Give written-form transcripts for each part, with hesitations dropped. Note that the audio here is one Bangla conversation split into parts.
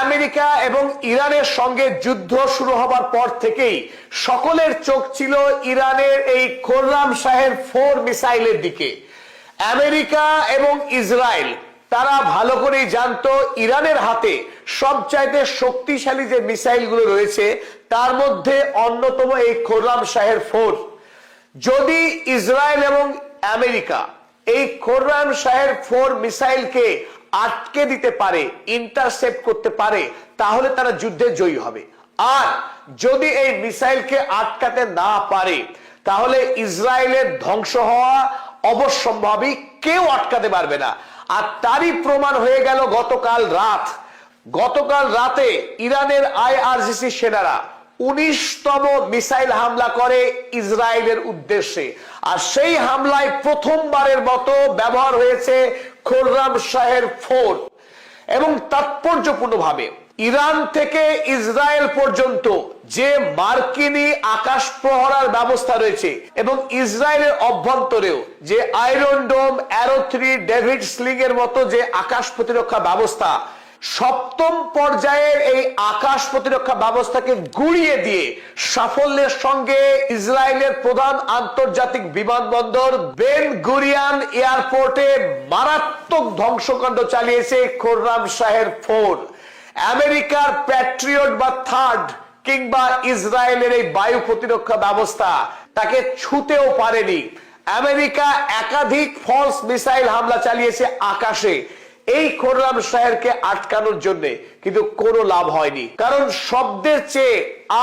আমেরিকা এবং ইরানের সঙ্গে যুদ্ধ শুরু হবার পর থেকেই সকলের চোখ ছিল ইরানের এই খোররাম শাহের 4 মিসাইলের দিকে। আমেরিকা এবং ইসরায়েল তারা ভালো করেই জানতো ইরানের হাতে সবচাইতে শক্তিশালী যে মিসাইলগুলো রয়েছে তার মধ্যে অন্যতম এই খোররাম শাহের 4। যদি ইসরায়েল এবং আমেরিকা এই খোররাম শাহের 4 মিসাইলকে আটকে দিতে পারে, ইন্টারসেপ্ট করতে পারে, তাহলে তারা যুদ্ধে জয়ী হবে। আর যদি এই মিসাইলকে আটকাতে না পারে তাহলে ইসরায়েলের ধ্বংস হওয়া অবশ্যম্ভাবী, কেউ আটকাতে পারবে না। আর তারই প্রমাণ হয়ে গেল গতকাল রাতে ইরানের IRGC সেনারা 19তম মিসাইল হামলা করে ইসরায়েলের উদ্দেশ্যে। আর সেই হামলায় প্রথমবারের মতো ব্যবহার হয়েছে খোররাম শাহের 4 এবং তাৎপর্যপূর্ণভাবে ইরান থেকে ইসরায়েল পর্যন্ত যে মার্কিনী আকাশ প্রহরার ব্যবস্থা রয়েছে এবং ইসরায়েলের অভ্যন্তরেও যে আয়রন ডোম, অ্যারো 3, ডেভিড স্লিং এর মতো যে আকাশ প্রতিরক্ষা ব্যবস্থা, 7ম পর্যায়ের এই আকাশ প্রতিরক্ষা ব্যবস্থাকে গুড়িয়ে দিয়ে সাফল্যের সঙ্গে ইসরায়েলের প্রধান আন্তর্জাতিক বিমানবন্দর বেন গুরিয়ান এয়ারপোর্টে মারাত্মক ধ্বংসকাণ্ড চালিয়েছে খোররাম শাহের 4। আমেরিকার প্যাট্রিয়ট বা থার্ড কিংবা ইসরায়েলের এই বায়ু প্রতিরক্ষা ব্যবস্থা তাকে ছুঁতেও পারেনি। আমেরিকা একাধিক ফলস মিসাইল হামলা চালিয়েছে আকাশে এই খোররাম শাহেরকে আটকানোর জন্য, কিন্তু কোনো লাভ হয়নি। কারণ শব্দের চেয়ে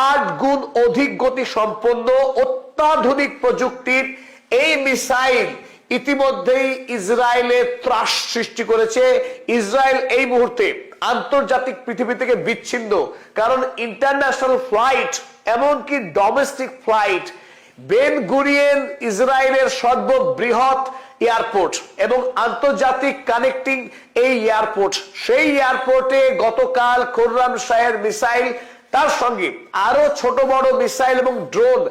8 গুণ অধিক গতি সম্পন্ন অত্যাধুনিক প্রযুক্তির এই মিসাইল ইতিমধ্যেই ইসরায়েলের ত্রাস সৃষ্টি করেছে। ইসরায়েল এই মুহূর্তে আন্তর্জাতিক পৃথিবী থেকে বিচ্ছিন্ন, কারণ ইন্টারন্যাশনাল ফ্লাইট এমনকি ডোমেস্টিক ফ্লাইট, বেন গুরিয়ন ইসরায়েলের সর্ববৃহৎ এয়ারপোর্ট এবং আন্তর্জাতিক কানেক্টিং এই এয়ারপোর্ট, সেই এয়ারপোর্টে গতকাল খোররাম শাহের মিসাইল, তার সঙ্গে আরো ছোট বড় মিসাইল এবং ড্রোন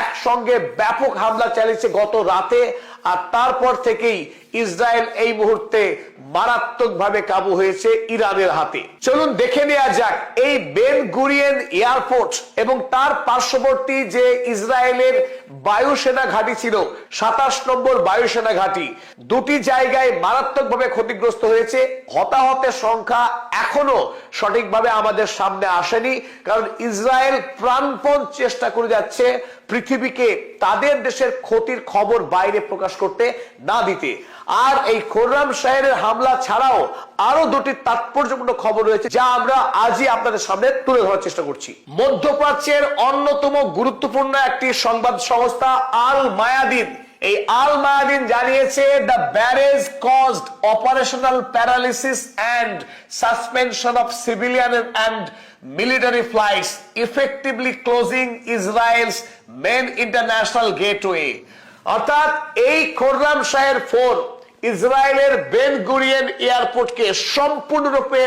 একসঙ্গে ব্যাপক হামলা চালিয়েছে গত রাতে। আর তারপর থেকেই ইসরায়েল এই মুহূর্তে মারাত্মকভাবে কাবু হয়েছে ইরানের হাতে। চলুন দেখে নেওয়া যাক এই বেন গুরিয়ন এয়ারপোর্ট এবং তার পার্শ্ববর্তী যে ইসরায়েলের বায়ুসেনা ঘাঁটি ছিল, 27 নম্বর বায়ুসেনা ঘাঁটি, দুটি জায়গায় মারাত্মকভাবে ক্ষতিগ্রস্ত হয়েছে। হতাহতের সংখ্যা এখনো সঠিকভাবে আমাদের সামনে আসেনি, কারণ ইসরায়েল প্রাণপণ চেষ্টা করে যাচ্ছে পৃথিবীকে তাদের দেশের ক্ষতির খবর বাইরে প্রকাশ করতে না দিতে। আর এই খোররাম শাহের হামলা ছাড়াও আরো দুটি তাৎপর্যপূর্ণ খবর রয়েছে যা আমরা আজই আপনাদের সামনে তুলে ধরার চেষ্টা করছি। মধ্যপ্রাচ্যের অন্যতম গুরুত্বপূর্ণ একটি সংবাদ সংস্থা আল মায়াদিন, এই আল মায়াদিন জানিয়েছে the barrage caused operational paralysis and suspension of civilian and military flights, effectively closing Israel's main international gateway। অর্থাৎ এই খোররাম শাহের 4 ইসরায়েলের বেন গুরিয়ন এয়ারপোর্টকে সম্পূর্ণরূপে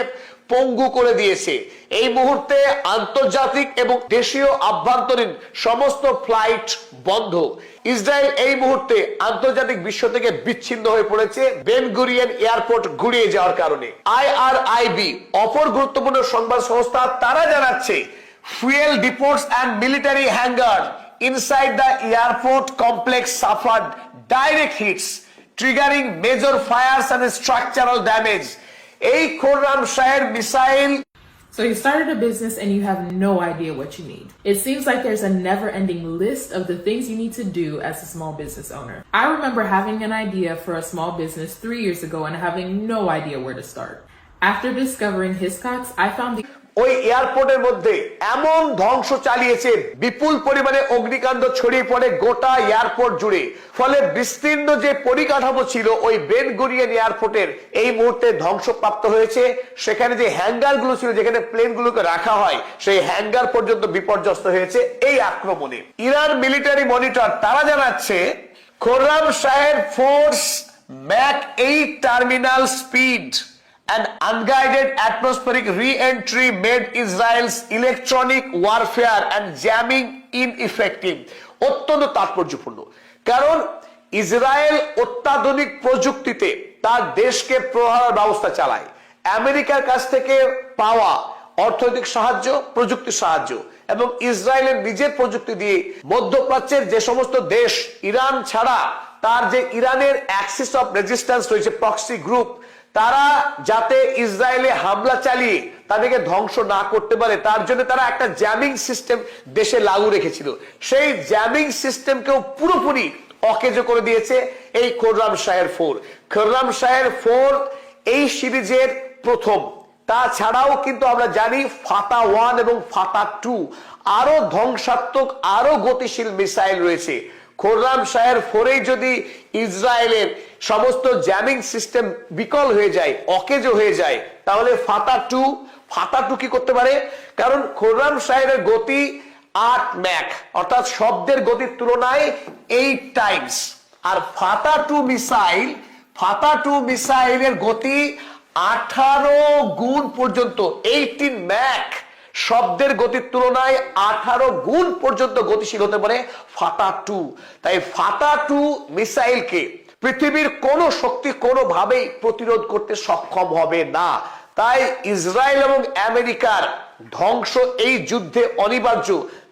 পঙ্গু করে দিয়েছে। এই মুহূর্তে আন্তর্জাতিক এবং দেশীয় আভ্যন্তরীণ সমস্ত ফ্লাইট বন্ধ। ইসরায়েল এই মুহূর্তে আন্তর্জাতিক বিশ্ব থেকে বিচ্ছিন্ন হয়ে পড়েছে বেন গুরিয়ন এয়ারপোর্ট গুড়িয়ে যাওয়ার কারণে। IRIB অপর গুরুত্বপূর্ণ সংবাদ সংস্থা, তারা জানাচ্ছে fuel depots and military hangar inside the airport complex suffered direct hits triggering major fires and structural damage। এই Khorramshahr missile. So you started a business and you have no idea what you need. It seems like there's a never-ending list of the things you need to do as a small business owner. I remember having an idea for a small business 3 years ago and having no idea where to start. After discovering Hiscox, I found the ওই এয়ারপোর্টের মধ্যে এমন ধ্বংস চালিয়েছে, বিপুল পরিমাণে অগ্নিকাণ্ড ছড়িয়ে পড়ে গোটা এয়ারপোর্ট জুড়ে। ফলে বিস্তীর্ণ যে পরিকাঠামো ছিল ওই বেন গুরিয়ন এয়ারপোর্টের এই মুহূর্তে ধ্বংসপ্রাপ্ত হয়েছে। সেখানে যে হ্যাঙ্গার গুলো ছিল, যেখানে প্লেন গুলোকে রাখা হয়, সেই হ্যাঙ্গার পর্যন্ত বিপর্যস্ত হয়েছে এই আক্রমণে। ইরান মিলিটারি মনিটর তারা জানাচ্ছে খোররাম শাহের force Mac 8 terminal speed and unguided atmospheric re-entry made Israel's electronic warfare and jamming ineffective। অত্যন্ত তাৎপর্যপূর্ণ, কারণ ইসরায়েল অত্যাধুনিক প্রযুক্তিতে তার দেশকে প্রহারের ব্যবস্থা চালায় আমেরিকার কাছ থেকে পাওয়া অর্থনৈতিক সাহায্য, প্রযুক্তি সাহায্য এবং ইসরায়েলের নিজের প্রযুক্তি দিয়ে মধ্যপ্রাচ্যের যে সমস্ত দেশ ইরান ছাড়া তার যে ইরানের অ্যাক্সিস অফ রেজিস্ট্যান্স রয়েছে, প্রক্সি গ্রুপ, তারা যাতে ইসরায়েলে হামলা চালিয়ে তাদেরকে ধ্বংস না করতে পারে তার জন্য তারা একটা জ্যামিং সিস্টেম দেশে লাগু রেখেছিল। সেই জ্যামিং সিস্টেমকেও পুরোপুরি অকেজো করে দিয়েছে এই খোররামশাহের 4। খোররামশাহের 4 এই সিরিজের প্রথম। তাছাড়াও কিন্তু আমরা জানি ফাতা 1 এবং ফাতা 2 আরো ধ্বংসাত্মক, আরো গতিশীল মিসাইল রয়েছে। খোররামশাহের 4 যদি ইসরায়েলের সমস্ত জ্যামিং সিস্টেম বিকল হয়ে যায়, অকেজো হয়ে যায়, তাহলে ফাতা 2 কি করতে পারে? কারণ খোররামশাহের গতি 8 ম্যাক, অর্থাৎ শব্দের গতির তুলনায় 8 টাইমস। আর ফাতা 2 মিসাইলের গতি 18 গুণ পর্যন্ত, 18 ম্যাক, শব্দের গতির তুলনায় 18 গুণ পর্যন্ত গতিশীল হতে পারে ফাতা 2। তাই ফাতা 2 মিসাইলকে পৃথিবীর কোন শক্তি কোনোভাবেই প্রতিরোধ করতে সক্ষম হবে না। তাই ইসরায়েল এবং আমেরিকার ধ্বংস এই যুদ্ধে অনিবার্য।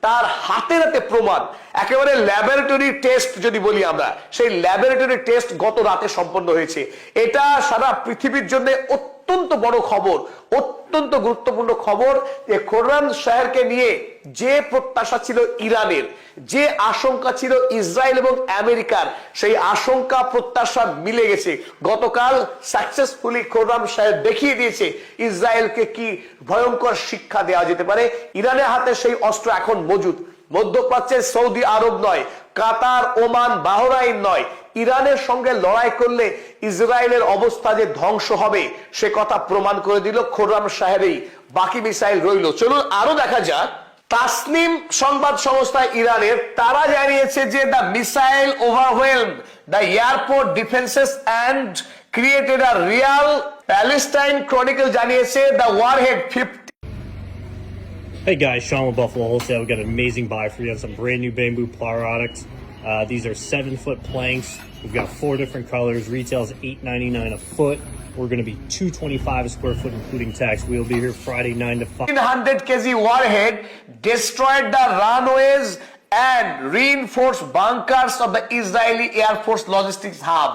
তার হাতে হাতে প্রমাণ, একেবারে ল্যাবরেটরি টেস্ট যদি বলি আমরা, সেই ল্যাবরেটরি টেস্ট গত রাতে সম্পন্ন হয়েছে। এটা সারা পৃথিবীর জন্য অত্যন্ত বড় খবর, অত্যন্ত গুরুত্বপূর্ণ খবর যে খোররামশাহকে নিয়ে যে প্রত্যাশা ছিল ইরানের, যে আশঙ্কা ছিল ইসরায়েল এবং আমেরিকার, সেই আশঙ্কা প্রত্যাশা মিলে গেছে। গতকাল সাকসেসফুলি খোররামশাহ দেখিয়ে দিয়েছে ইসরায়েলকে কি ভয়ঙ্কর শিক্ষা দেওয়া যেতে পারে। ইরানের হাতে সেই অস্ত্র এখন মজুদ। মধ্যপ্রাচ্যের সৌদি আরব নয়, কাতার, ওমান, বাহরাইন নয়, ইরানের সঙ্গে লড়াই করলে ইসরায়েলের অবস্থা যে ধ্বংস হবে সে কথা প্রমাণ করে দিল খোররামশাহের। বাকি মিসাইল রইল। চলুন আরো দেখা যাক। তাসনিম সংবাদ সংস্থা ইরানের, তারা জানিয়েছে যে the missile overwhelmed the airport defences and created a real. Palestine Chronicle জানিয়েছে the warhead 50। Hey guys, Sean with Buffalo Wholesale. We've got an amazing buy for you on some brand new bamboo products. These are 7-foot planks. We've got 4 different colors. Retails $8.99 a foot. We're going to be $225 a square foot, including tax. We'll be here Friday 9 to 5. 100 kg warhead destroyed the runways and reinforced bunkers of the Israeli Air Force logistics hub.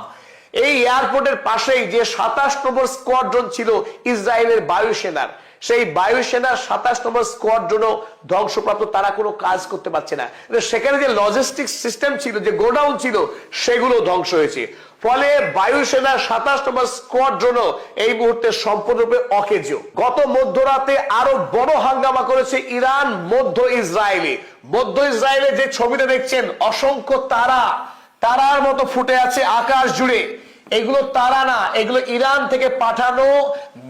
এই এয়ারপোর্টের পাশেই যে 27 নম্বর স্কোয়াড্রন ছিল ইসরায়েলের বায়ুসেনার, সেই বায়ুসেনার 27 নম্বর স্কোয়াড্রনও ধ্বংসপ্রাপ্ত। তারা কোনো কাজ করতে পারছে না। সেখানে যে লজিস্টিক সিস্টেম ছিল, যে গোডাউন ছিল, সেগুলো ধ্বংস হয়েছে। ফলে বায়ুসেনার 27 নম্বর স্কোয়াড্রনও এই মুহূর্তে সম্পূর্ণরূপে অকেজো। গত মধ্যরাতে আরো বড় হাঙ্গামা করেছে ইরান মধ্য ইসরায়েলে। মধ্য ইসরায়েলে যে ছবিটা দেখছেন, অসংখ্য তারার মতো ফুটে আছে আকাশ জুড়ে। এগুলো তারা না, এগুলো ইরান থেকে পাঠানো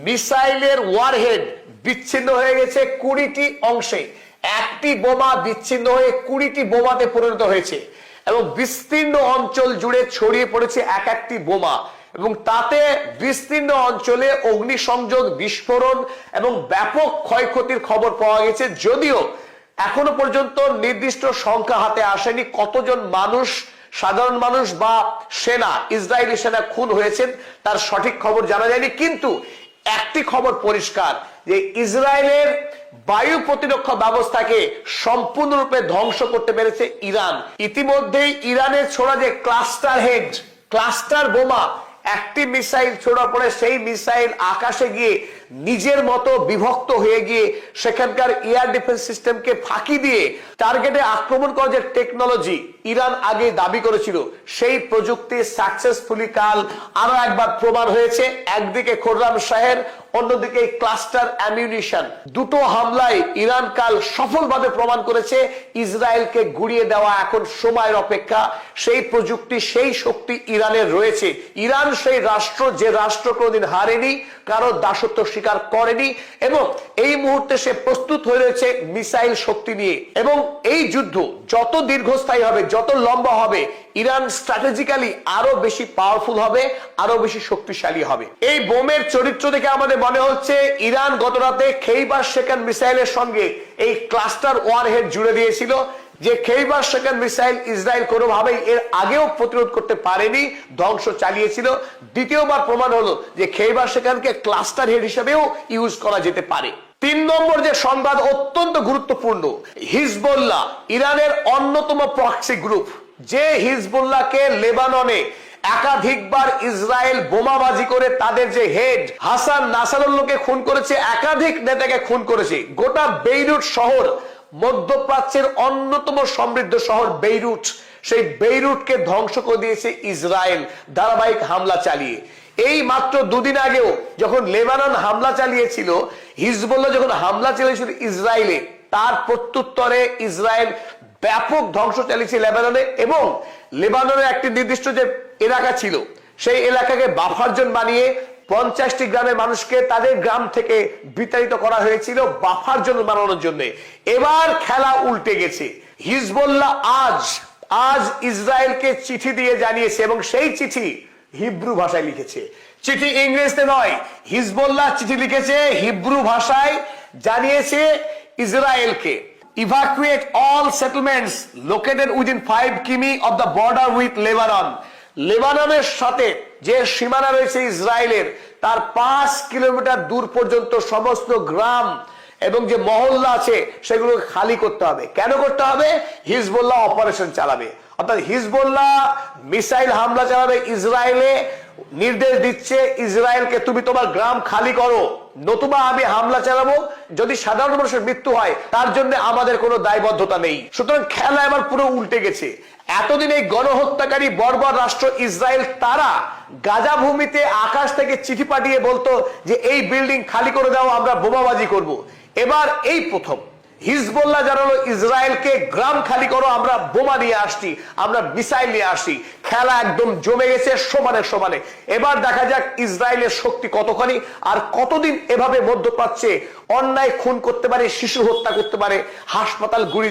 মিসাইলের ওয়ারহেড বিচ্ছিন্ন হয়ে গেছে 20টি অংশে। একটি বোমা বিচ্ছিন্ন হয়ে 20টি বোমাতে পরিণত হয়েছে এবং বিস্তীর্ণ অঞ্চল জুড়ে ছড়িয়ে পড়েছে এক একটি বোমা, এবং তাতে বিস্তীর্ণ অঞ্চলে অগ্নিসংযোগ, বিস্ফোরণ এবং ব্যাপক ক্ষয়ক্ষতির খবর পাওয়া গেছে। যদিও এখনো পর্যন্ত নির্দিষ্ট সংখ্যা হাতে আসেনি কতজন মানুষ, সাধারণ মানুষ বা সেনা, ইসরায়েলি সেনা খুন হয়েছেন তার সঠিক খবর জানা যায়নি। কিন্তু একটি খবর পরিষ্কার যে ইসরায়েলের বায়ু প্রতিরক্ষা ব্যবস্থাকে সম্পূর্ণরূপে ধ্বংস করতে পেরেছে ইরান। ইতিমধ্যেই ইরানের ছোড়া যে ক্লাস্টার বোমা, একটি মিসাইল ছোড়ার পরে সেই মিসাইল আকাশে গিয়ে নিজের মতো বিভক্ত হয়ে গিয়ে সেখানকার এয়ার ডিফেন্স সিস্টেমকে ফাঁকি দিয়ে টার্গেটে আক্রমণ করার যে টেকনোলজি ইরান আগে দাবি করেছিল, সেই প্রযুক্তি সাকসেসফুলি কাল আরো একবার প্রমাণ হয়েছে। একদিকে খোররামশাহের, অন্যদিকে ক্লাস্টার অ্যামিউনিশন, দুটো হামলায় ইরান কাল সফলভাবে প্রমাণ করেছে ইসরায়েলকে গুড়িয়ে দেওয়া এখন সময়ের অপেক্ষা। সেই প্রযুক্তি, সেই শক্তি ইরানের রয়েছে। ইরান সেই রাষ্ট্র, যে রাষ্ট্র কোনোদিন হারেনি, কারো দাসত্ব স্বীকার করেনি, এবং এই মুহূর্তে সে প্রস্তুত হয়ে রয়েছে মিসাইল শক্তি নিয়ে। এবং এই যুদ্ধ যত দীর্ঘস্থায়ী হবে, যত লম্বা হবে, ইরান স্ট্র্যাটেজিক্যালি আরো বেশি পাওয়ারফুল হবে, আরো বেশি শক্তিশালী হবে। এই বোমের চরিত্র দেখে আমাদের মনে হচ্ছে ইরান গত রাতে খেইবার সেকেন্ড মিসাইলের সঙ্গে এই ক্লাস্টার ওয়ারহেড জুড়ে দিয়েছিল, যে খেইবার সেকেন্ড মিসাইল ইসরায়েল কোনোভাবেই এর আগেও প্রতিরোধ করতে পারেনি, ধ্বংস চালিয়েছিল। দ্বিতীয়বার প্রমাণ হলো যে খেইবার সেকেন্ডকে ক্লাস্টার হেড হিসেবেও ইউজ করা যেতে পারে। 3 নম্বর যে সংবাদ অত্যন্ত গুরুত্বপূর্ণ, হিজবুল্লাহ ইরানের অন্যতম প্রক্সি গ্রুপ, যে হিজবুল্লাহকে লেবাননে একাধিকবার ইসরায়েল বোমাবাজি করে তাদের যে হেড হাসান নাসারুল্লাহকে খুন করেছে, একাধিক নেতাকে খুন করেছে। গোটা বেইরুট শহর, মধ্যপ্রাচ্যের অন্যতম সমৃদ্ধ শহর বেইরুট, সেই বেইরুটকে ধ্বংস করে দিয়েছে ইসরায়েল ধারাবাহিক হামলা চালিয়ে। এই মাত্র 2 দিন আগেও যখন লেবানন হামলা চালিয়েছিল, হিজবুল্লাহ যখন হামলা চালিয়েছিল ইসরায়েলে, তার প্রত্যুত্তরে ইসরায়েল ব্যাপক ধ্বংস চালিয়েছে লেবাননে। এবং লেবাননের একটি নির্দিষ্ট যে এলাকা ছিল, সেই এলাকাকে বাফার জোন বানিয়ে 50টি গ্রামের মানুষকে তাদের গ্রাম থেকে বিতাড়িত করা হয়েছিল বাফার জোন বানানোর জন্য। এবার খেলা উল্টে গেছে। হিজবুল্লাহ আজ ইসরায়েলকে চিঠি দিয়ে জানিয়েছে, এবং সেই চিঠি হিব্রু ভাষায় লিখেছে, চিঠি ইংরেজিতে নয়। হিজবুল্লাহ চিঠি লিখেছে হিব্রু ভাষায়, জানিয়েছে ইসরায়েলকে, evacuate all settlements located within 5 কিমি of the border with Lebanon. লেবাননের সাথে যে সীমানা রয়েছে ইসরায়েলের, তার 5 কিলোমিটার দূর পর্যন্ত সমস্ত গ্রাম এবং যে মহল্লা আছে সেগুলো খালি করতে হবে। কেন করতে হবে? হিজবুল্লাহ অপারেশন চালাবে, অর্থাৎ হিজবুল্লাহ মিসাইল হামলা চালাবে ইসরায়েলে, নির্দেশ দিচ্ছে ইসরায়েলকে তুমি তোমার গ্রাম খালি করো, নতুবা আমি হামলা চালাবো। যদি সাধারণ মানুষের মৃত্যু হয় তার জন্য আমাদের কোনো দায়বদ্ধতা নেই। সুতরাং খেলা এবার পুরো উল্টে গেছে। এতদিন এই গণহত্যাকারী বর্বর রাষ্ট্র ইসরায়েল, তারা গাজা ভূমিতে আকাশ থেকে চিঠি পাঠিয়ে বলতো যে এই বিল্ডিং খালি করে দাও, আমরা বোমাবাজি করব। এবার এই প্রথম হিজবুল্লাহ জানালো ইসরায়েলকে গ্রাম খালি করো, আমরা বোমা নিয়ে আসছি, আমরা মিসাইল নিয়ে আসছি। খেলা একদম জমে গেছে সমানে সমানে। এবার দেখা যাক ইসরায়েলের শক্তি কতখানি, আর কতদিন এভাবে মধ্যপ্রাচ্যে অন্যায় খুন করতে পারে, শিশু হত্যা করতে পারে, হাসপাতাল গুলি